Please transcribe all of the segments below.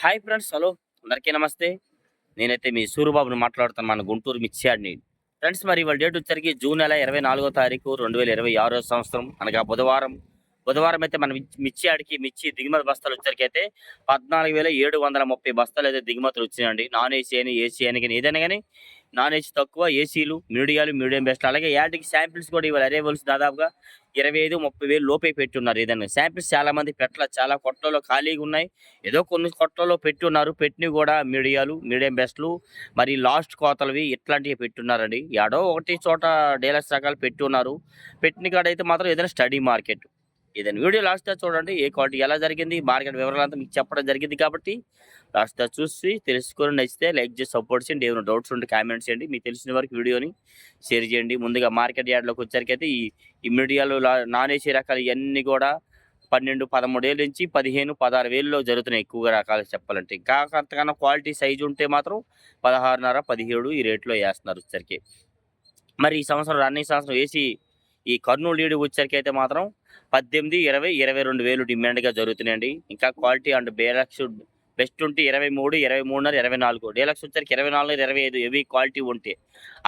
Hi friends, hello అందరికీ నమస్తే. నేనైతే మీ సూరిబాబుని మాట్లాడుతాను, మన గుంటూరు మిర్చి యార్డ్‌ని. ఫ్రెండ్స్, మరి ఇవాళ డేట్ వచ్చరికి జూన్ నెల 24వ తారీఖు 2026 సంవత్సరం, అనగా బుధవారం. బుధవారం అయితే మన మిర్చి యార్డ్‌కి మిర్చి దిగుమతి బస్తాలు వచ్చరికైతే 14,730 బస్తాలు అయితే దిగుమతులు వచ్చినాయండి. నాన్ ఏసీ అని, ఏసీ అని కానీ ఏదైనా కానీ నాన్ ఏసీ తక్కువ, ఏసీలు మీడియాలు, మీడియం బెస్ట్లు, అలాగే యార్డ్‌కి శాంపిల్స్ కూడా ఇవాళ అరైవల్స్ దాదాపుగా 25,30 వేలు లోపే పెట్టున్నారు. ఏదైనా శాంపిల్స్ చాలా మంది పెట్టల, చాలా కొట్లలో ఖాళీగా ఉన్నాయి. ఏదో కొన్ని కొట్లలో పెట్టున్నారు. పెట్టినవి కూడా మీడియాలు, మీడియం బెస్ట్లు, మరి లాస్ట్ కోతలవి ఇట్లాంటివి పెట్టున్నారండి. ఏడో ఒకటి చోట డీలక్స్ రకాలు పెట్టున్నారు. పెట్టిన కాడైతే మాత్రం ఏదైనా స్టడీ మార్కెట్. ఏదైనా వీడియో లాస్ట్ దాకా చూడండి. ఏ క్వాలిటీ ఎలా జరిగింది, మార్కెట్ వివరాలంతా మీకు చెప్పడం జరిగింది కాబట్టి లాస్ట్ దాకా చూసి తెలుసుకొని నచ్చితే లైక్ చేసి సపోర్ట్ చేయండి. ఏమైనా డౌట్స్ ఉంటే కామెంట్స్ చేయండి. మీకు తెలిసిన వరకు వీడియోని షేర్ చేయండి. ముందుగా మార్కెట్ యార్డ్లోకి వచ్చరికైతే ఈ మీడియాలో నాన్ ఏసీ రకాలు ఇవన్నీ కూడా 12, 13 ఏళ్ళ నుంచి 15, 16 వేలలో జరుగుతున్నాయి ఎక్కువగా రకాలు చెప్పాలంటే. ఇంకా అంతకన్నా క్వాలిటీ సైజు ఉంటే మాత్రం 16.5, 17 ఈ రేట్లో వేస్తున్నారు వచ్చరికి. మరి ఈ సంవత్సరం రన్నింగ్ సంవత్సరం వేసి ఈ కర్నూలు లీడ్ వచ్చరికైతే మాత్రం 18, 20, 22 వేలు డిమాండ్గా జరుగుతున్నాయండి. ఇంకా క్వాలిటీ అండ్ డీలక్స్ బెస్ట్ ఉంటే 23, 23.5, 24. డీలక్స్ వచ్చరికి 24, 25 హెవీ క్వాలిటీ ఉంటే.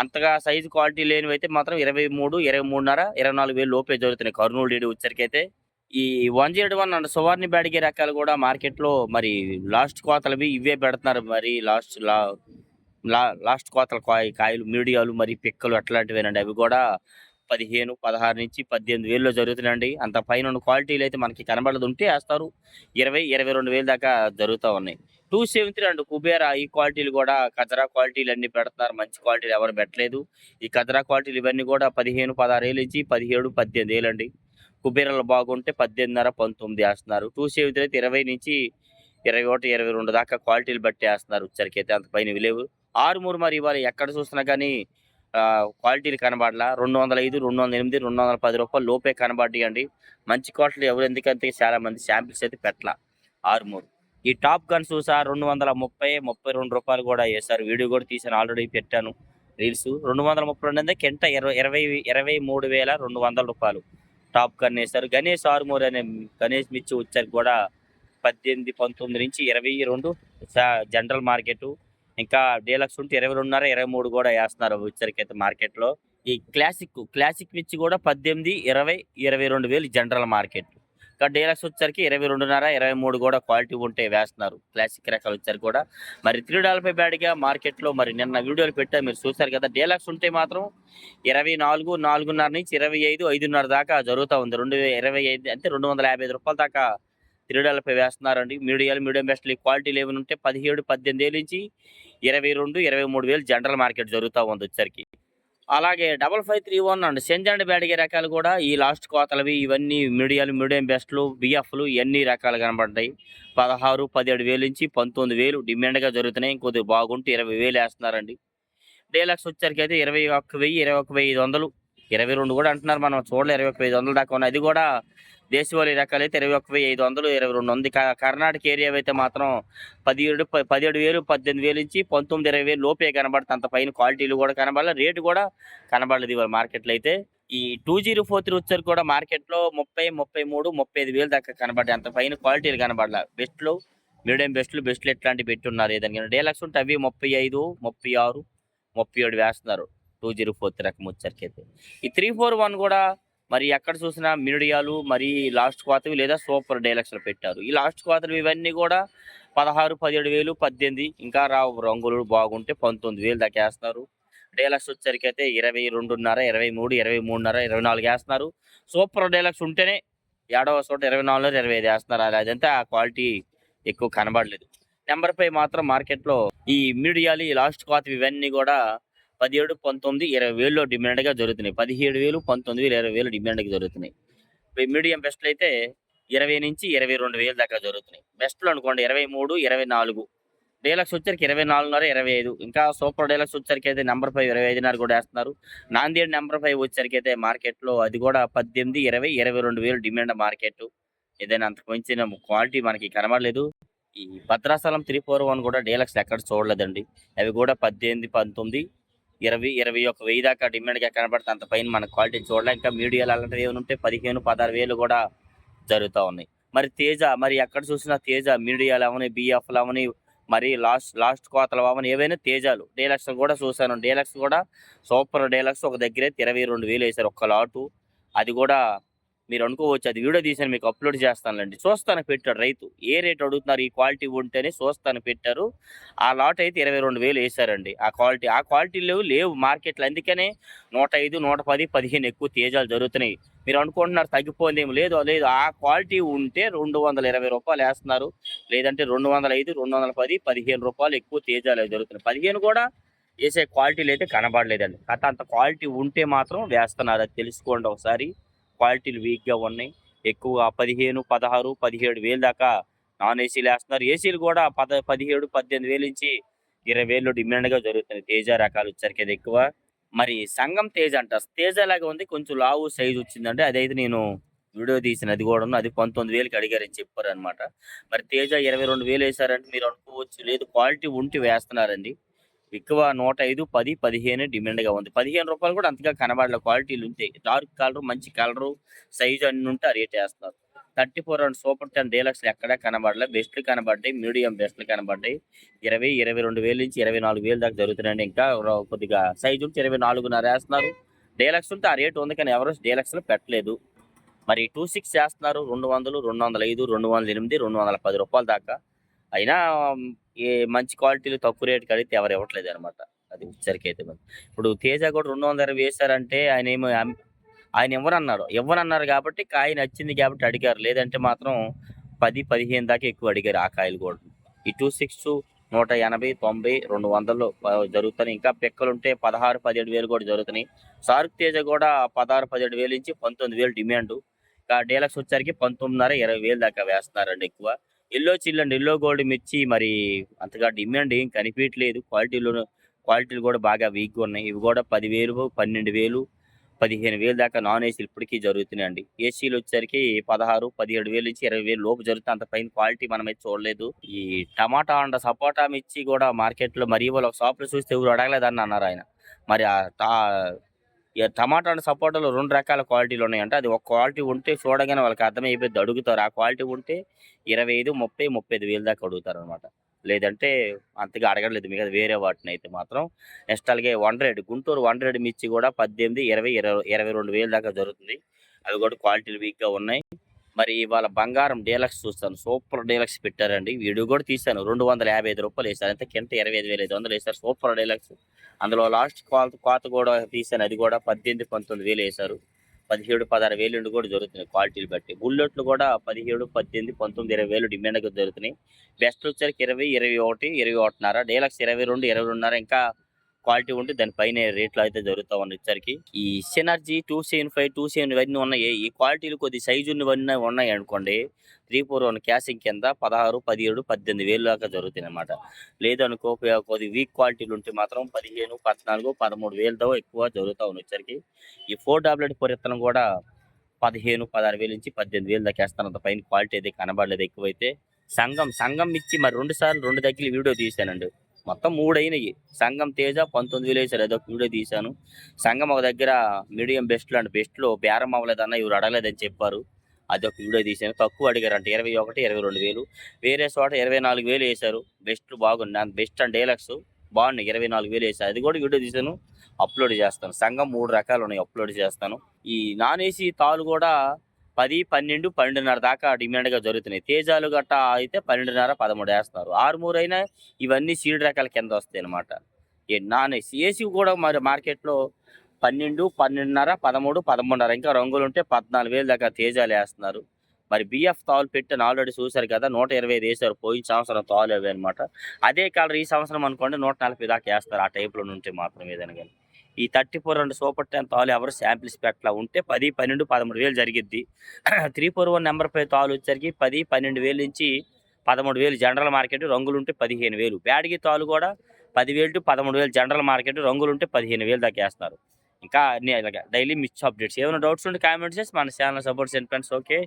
అంతగా సైజు క్వాలిటీ లేనివి అయితే మాత్రం 23, 23.5, 24 వేలు లోపే జరుగుతున్నాయి కర్నూలు లీడ్ వచ్చరికైతే. ఈ 101 అండ్ సువర్ణ బ్యాడిగే రకాలు కూడా మార్కెట్లో మరి లాస్ట్ కోతలవి ఇవే పెడుతున్నారు. మరి లాస్ట్ కోతల కాయలు మీడియాలు, మరి పిక్కలు అట్లాంటివేనండి. అవి కూడా 15, 16 నుంచి 18 వేల్లో జరుగుతున్నాయండి. అంత పైన ఉన్న క్వాలిటీలు అయితే మనకి కనబడదు, ఉంటే వేస్తారు. 20, 22 వేలు దాకా జరుగుతూ ఉన్నాయి. 273 అండ్ కుబేరా ఈ క్వాలిటీలు కూడా కజరా క్వాలిటీలు అన్ని పెడుతున్నారు. మంచి క్వాలిటీలు ఎవరు పెట్టలేదు. ఈ కజరా క్వాలిటీలు ఇవన్నీ కూడా 15, 16 ఏళ్ళ నుంచి 17, 18 ఏళ్ళండి. కుబేరాలు బాగుంటే 18.5, 19 వేస్తున్నారు. 273 అయితే 20 నుంచి 21, 22 దాకా క్వాలిటీలు బట్టి వేస్తున్నారు. వచ్చరికైతే అంత పైన లేవు. ఆరుమూరు మరి ఇవాళ ఎక్కడ చూసినా కానీ క్వాలిటీలు కనబడలా. 205, 208, 210 రూపాయలు లోపే కనబడ్డాయండి. మంచి క్వాలిటీ ఎవరు, ఎందుకంటే చాలా మంది శాంపిల్స్ అయితే పెట్టలా. ఆరుమూరు ఈ టాప్ గన్స్ చూసా 230, 32 రూపాయలు కూడా వేశారు. వీడియో కూడా తీసాను, ఆల్రెడీ పెట్టాను రీల్స్. 232 అంటే కెంట 23,200 రూపాయలు టాప్ గన్ వేశారు. గణేష్ ఆరుమూరు అనే గణేష్ మిర్చి వచ్చారు కూడా 18, 19 నుంచి 22 జనరల్ మార్కెట్. ఇంకా డీలక్స్ ఉంటే 22.5, 23 కూడా వేస్తున్నారు వచ్చరికైతే మార్కెట్లో. ఈ క్లాసిక్ మిర్చి కూడా 18, 20, 22 వేలు జనరల్ మార్కెట్. ఇంకా డీలక్స్ వచ్చరికి 22.5, 23 కూడా క్వాలిటీ ఉంటే వేస్తున్నారు. క్లాసిక్ రకాలు వచ్చారు కూడా. మరి $3 బ్యాడ్గా మార్కెట్లో మరి నిన్న వీడియోలు పెట్టారు, మీరు చూశారు కదా. డీలక్స్ ఉంటే మాత్రం 24, 4.5 నుంచి 25, 5.5 దాకా జరుగుతూ ఉంది. 25 అంటే 255 రూపాయల దాకా $3 వేస్తున్నారండి. మీడియం బెస్ట్లు క్వాలిటీలు ఏమైనా ఉంటే 17, 18 ఏళ్ళ నుంచి 22, 23 వేలు జనరల్ మార్కెట్ జరుగుతూ ఉంది వచ్చరికి. అలాగే 5531 అండ్ సెంజండ్ బ్యాడిగే రకాలు కూడా ఈ లాస్ట్ కోతలవి ఇవన్నీ మీడియం బెస్ట్లు, బిఎఫ్లు ఇవన్నీ రకాలు కనబడ్డాయి. 16, 17 వేలు నుంచి 19 వేలు డిమాండ్గా జరుగుతున్నాయి. కొద్దిగా బాగుంటే 20 వేలు వేస్తున్నారండి. డీలక్స్ వచ్చరికి అయితే 21,000, 21,500, 22 కూడా అంటున్నారు. మనం చూడలే 21,500 దాకా ఉన్నాయి. అది కూడా దేశవాళీ రకాలైతే 21,500, 22 ఉంది. కర్ణాటక ఏరియా అయితే మాత్రం 17, 17,000, 18,000 నుంచి 19, 20 వేలు లోపే కనబడుతుంది. అంత పైన క్వాలిటీలు కూడా కనబడలేదు, రేటు కూడా కనబడలేదు ఇవాళ మార్కెట్లో అయితే. ఈ 2043 వచ్చరికి కూడా మార్కెట్లో 30, 33, 35 వేలు దాకా కనబడ్డాయి. అంత పైన క్వాలిటీలు కనబడాల. బెస్ట్లు, మీడియం బెస్ట్లు ఎట్లాంటివి పెట్టున్నారు ఏదైనా. డీలక్స్ ఉంటే అవి 35, 36, 37 వేస్తున్నారు 2043 రకం వచ్చరికి అయితే. ఈ 341 కూడా మరి ఎక్కడ చూసినా మీడియాలు, మరి లాస్ట్ కోతవి లేదా సూపర్ డీలక్స్లు పెట్టారు. ఈ లాస్ట్ కోతలు ఇవన్నీ కూడా 16, 17 వేలు, 18, ఇంకా రంగులు బాగుంటే 19 వేలు దాకా వేస్తున్నారు. డీలక్స్ వచ్చరికి అయితే 22.5, 23, 23.5, 24 వేస్తున్నారు. సూపర్ డీలక్స్ ఉంటేనే ఏడవ చోట 24, 25 వేస్తున్నారు. అదంతా ఆ క్వాలిటీ ఎక్కువ కనబడలేదు. నెంబర్ 5 మాత్రం మార్కెట్లో ఈ మీడియాలు, ఈ లాస్ట్ కోతవి ఇవన్నీ కూడా 17, 19, 20 వేల్లో డిమాండ్గా జరుగుతున్నాయి. 17,000, 19,000, 20 వేలు డిమాండ్గా జరుగుతున్నాయి. మీడియం బెస్ట్లు అయితే 20 నుంచి 22 వేలు దాకా జరుగుతున్నాయి. బెస్ట్లు అనుకోండి 23, 24. డీలక్స్ వచ్చరికి 24.5, 25. ఇంకా సూపర్ డీలక్స్ వచ్చరికి అయితే నెంబర్ 5 25.5 కూడా వేస్తున్నారు. నాందేడ్ నెంబర్ 5 వచ్చరికి అయితే మార్కెట్లో అది కూడా 18, 20, 22 వేలు డిమాండ్ మార్కెట్. ఏదైనా అంతకు మించిన క్వాలిటీ మనకి కనబడలేదు. ఈ భద్రాచలం 341 కూడా డీలక్స్ ఎక్కడ చూడలేదండి. అవి కూడా 18, 19, 20, 21 వెయ్యి దాకా డిమాండ్గా కనబడుతుంది. అంత పైన మన క్వాలిటీ చూడలే. ఇంకా మీడియాలు అలాంటివి ఏమైనా ఉంటే 15, 16 వేలు కూడా జరుగుతూ ఉన్నాయి. మరి తేజ మరి ఎక్కడ చూసినా తేజ మీడియాలు అవని బిఎఫ్లు అవని మరి లాస్ట్ కోతలు అవని ఏవైనా తేజాలు డీలక్స్ కూడా చూశాను. డీలక్స్ కూడా సూపర్ డీలక్స్ ఒక దగ్గరే 22,000 వేశారు ఒక్క లాటు. అది కూడా మీరు అనుకోవచ్చు అది వీడియో తీసాను మీకు అప్లోడ్ చేస్తానులేండి. చూస్తాను పెట్టాడు రైతు ఏ రేట్ అడుగుతున్నారు ఈ క్వాలిటీ ఉంటేనే చూస్తాను పెట్టారు. ఆ లాట్ అయితే 22,000 వేశారండి. ఆ క్వాలిటీ లేవు మార్కెట్లో. అందుకనే 105, 110, 15 ఎక్కువ తేజాలు జరుగుతున్నాయి. మీరు అనుకుంటున్నారు తగ్గిపోయింది ఏమి లేదు. ఆ క్వాలిటీ ఉంటే రూ. 220 వేస్తున్నారు. లేదంటే 205, 210, 15 రూపాయలు ఎక్కువ తేజాలు జరుగుతున్నాయి. 15 కూడా వేసే క్వాలిటీలు అయితే కనబడలేదండి. అంత క్వాలిటీ ఉంటే మాత్రం వేస్తున్నారు. అది తెలుసుకోండి ఒకసారి. క్వాలిటీలు వీక్గా ఉన్నాయి. ఎక్కువ 15, 16, 17,000 దాకా నాన్ ఏసీలు వేస్తున్నారు. ఏసీలు కూడా 17, 18,000 నుంచి 20,000 డిమాండ్గా జరుగుతుంది. తేజ రకాలు వచ్చరికి అది ఎక్కువ. మరి సంగం తేజ అంట తేజ లాగా ఉంది, కొంచెం లావు సైజు వచ్చిందంటే అదైతే నేను వీడియో తీసిన అది కూడా అది 19,000కి అడిగారని చెప్పారు అనమాట. మరి తేజ 22,000 వేశారంటే మీరు అనుకోవచ్చు లేదు క్వాలిటీ ఉంటే వేస్తున్నారండి. ఎక్కువ 105, 10, 15 డిమాండ్గా ఉంది. 15 రూపాయలు కూడా అంతగా కనబడలే. క్వాలిటీలు ఉంటాయి. డార్క్ కలర్ మంచి కలరు సైజు అన్ని ఉంటే ఆ రేట్ వేస్తున్నారు. 34 అండ్ సూపర్ 10 డీలక్స్లు ఎక్కడా కనబడలే. బెస్ట్లు కనబడ్డాయి, మీడియం బెస్ట్లు కనబడ్డాయి. 20, 22,000 నుంచి 24,000 దాకా జరుగుతున్నాయండి. ఇంకా కొద్దిగా సైజు ఉంటే 24.5 వేస్తున్నారు. డీలక్స్ ఉంటే ఆ రేటు ఉంది కానీ ఎవరు డీలక్స్లో పెట్టలేదు. మరి 26 చేస్తున్నారు 200, 205, 208, 210 రూపాయల దాకా. అయినా ఏ మంచి క్వాలిటీలు తక్కువ రేటుకి అడిగితే ఎవరు ఇవ్వట్లేదు అనమాట. అది వచ్చరికి అయితే ఇప్పుడు తేజ కూడా 220 వేశారంటే ఆయన ఇవ్వనన్నారు కాబట్టి కాయ నచ్చింది కాబట్టి అడిగారు. లేదంటే మాత్రం 10, 15 దాకా ఎక్కువ అడిగారు ఆ కాయలు కూడా. ఈ 26 180, 90, 200 జరుగుతున్నాయి. ఇంకా పిక్కలుంటే 16, 17,000 కూడా జరుగుతున్నాయి. సార్క్ తేజ కూడా 16, 17,000 నుంచి 19,000 డిమాండ్. ఇంకా డీలక్స్ వచ్చరికి 19.5, 20,000 దాకా వేస్తున్నారండి ఎక్కువ. ఎల్లో చిల్లండి ఎల్లో గోల్డ్ మిర్చి మరి అంతగా డిమాండ్ ఏం కనిపించట్లేదు. క్వాలిటీలు కూడా బాగా వీక్గా ఉన్నాయి. ఇవి కూడా 10,000, 12,000, 15,000 దాకా నాన్ ఏసీలు ఇప్పటికీ జరుగుతున్నాయండి. ఏసీలు వచ్చేసరికి 16, 17,000 నుంచి 20,000 లోపు జరుగుతుంది. అంత పైన క్వాలిటీ మనమైతే చూడలేదు. ఈ టమాటా అండ్ సపోటా మిర్చి కూడా మార్కెట్లో మరి వాళ్ళు ఒక షాప్లో చూస్తే ఎవరు అడగలేదని అన్నారు ఆయన. మరి టమాటా అండ్ సపోటాలో 2 రకాల క్వాలిటీలు ఉన్నాయంట. అది ఒక క్వాలిటీ ఉంటే చూడగానే వాళ్ళకి అర్థమైపోయింది అడుగుతారు. ఆ క్వాలిటీ ఉంటే 25, 30, 35,000 దాకా అడుగుతారు అనమాట. లేదంటే అంతగా అడగలేదు మిగతా వేరే వాటిని అయితే మాత్రం. నెక్స్ట్ అలాగే 100 గుంటూరు 100 మిర్చి కూడా 18, 20, 22,000 దాకా జరుగుతుంది. అవి కూడా క్వాలిటీలు వీక్గా ఉన్నాయి. మరి ఇవాళ బంగారం డీలక్స్ చూస్తాను. సూపర్ డీలక్స్ పెట్టారండి. వీడియో కూడా తీశాను. 255 రూపాయలు వేశారు. అంతే కింద 25,500 వేశారు. Super deluxe. అందులో లాస్ట్ కోత కూడా తీశాను. అది కూడా 18, 19,000 వేశారు. 17, 16,000 కూడా జరుగుతున్నాయి క్వాలిటీలు బట్టి. బుల్లెట్లు కూడా 17, 18, 19, 20,000 డిమాండ్గా జరుగుతున్నాయి. బెస్ట్ వచ్చరికి 20, 21, 21.5. డీలక్స్ 22, 22.5 ఇంకా క్వాలిటీ ఉంటే దానిపైన రేట్లు అయితే జరుగుతూ ఉన్నాయి వచ్చరికి. ఈ సినర్జీ 275, 270 ఇవన్నీ ఉన్నాయి. ఈ క్వాలిటీలు కొద్ది సైజు ఉన్నవన్నీ ఉన్నాయి అనుకోండి. 341 క్యాసింగ్ కింద 16, 17, 18,000 దాకా జరుగుతాయి అనమాట. లేదనుకో కొద్ది వీక్ క్వాలిటీలు ఉంటే మాత్రం 15, 14, 13,000తో ఎక్కువ జరుగుతూ ఉన్నాయి వచ్చరికి. ఈ 4 పొరిత్తనం కూడా 15, 16,000 నుంచి 18,000 దాకా వేస్తాను. అంత పైన క్వాలిటీ అయితే కనబడలేదు ఎక్కువైతే. సంఘం ఇచ్చి మరి 2 సార్లు 2 దగ్గర వీడియో తీశానండి. మొత్తం 3 అయినాయి. సంఘం తేజ 19,000 వేశారు. అదొక వీడియో తీశాను. సంఘం ఒక దగ్గర మీడియం బెస్ట్లో బేరం అవ్వలేదన్న ఎవరు అడగలేదని చెప్పారు. అదొక వీడియో తీశాను. తక్కువ అడిగారంట 21, 22,000. వేరే చోట 24,000 వేశారు. బెస్ట్ బాగుంది. బెస్ట్ అండ్ డీలక్స్ బాగున్నాయి. 24,000 వేశారు. అది కూడా వీడియో తీశాను, అప్లోడ్ చేస్తాను. సంఘం 3 రకాలు ఉన్నాయి, అప్లోడ్ చేస్తాను. ఈ నాన్ ఏసీ తాలు కూడా 10, 12, 12.5 దాకా డిమాండ్గా జరుగుతున్నాయి. తేజాలు గట్టా అయితే 12.5, 13 వేస్తున్నారు. 6 అయినా ఇవన్నీ సీడ్ రకాల కింద వస్తాయి అనమాట. నాన్ ఏసీ ఏసీ కూడా మరి మార్కెట్లో 12, 12.5, 13, 13.5 ఇంకా రంగులు ఉంటే 14,000 దాకా తేజాలు వేస్తున్నారు. మరి బిఎఫ్ తాలు పెట్టిన ఆల్రెడీ చూశారు కదా, 125 వేశారు. పోయిన సంవత్సరం తాలు అవి అనమాట. అదే కలర్ ఈ సంవత్సరం అనుకోండి 140 దాకా వేస్తారు. ఆ టైప్లో ఉంటే మాత్రం ఏదైనా కానీ. ఈ 34 అండ్ సూపర్ 10 తాలు ఎవరు శాంపిల్స్ పెట్టలా ఉంటే 10, 12, 13,000 జరిగిద్ది. 341 నెంబర్ 5 తాలు వచ్చరికి 10, 12,000 నుంచి 13,000 జనరల్ మార్కెట్. రంగులు ఉంటే 15,000. బ్యాడ్గి తాలు కూడా 10,000 to 13,000 జనరల్ మార్కెట్. రంగులు ఉంటే 15,000 దాకా వేస్తారు. ఇంకా అన్ని ఇలాగ డైలీ మిర్చి అప్డేట్స్. ఏమైనా డౌట్స్ ఉంటే కామెంట్ చేసి మన ఛానల్ సపోర్ట్ చేయండి ఫ్రెండ్స్. ఓకే.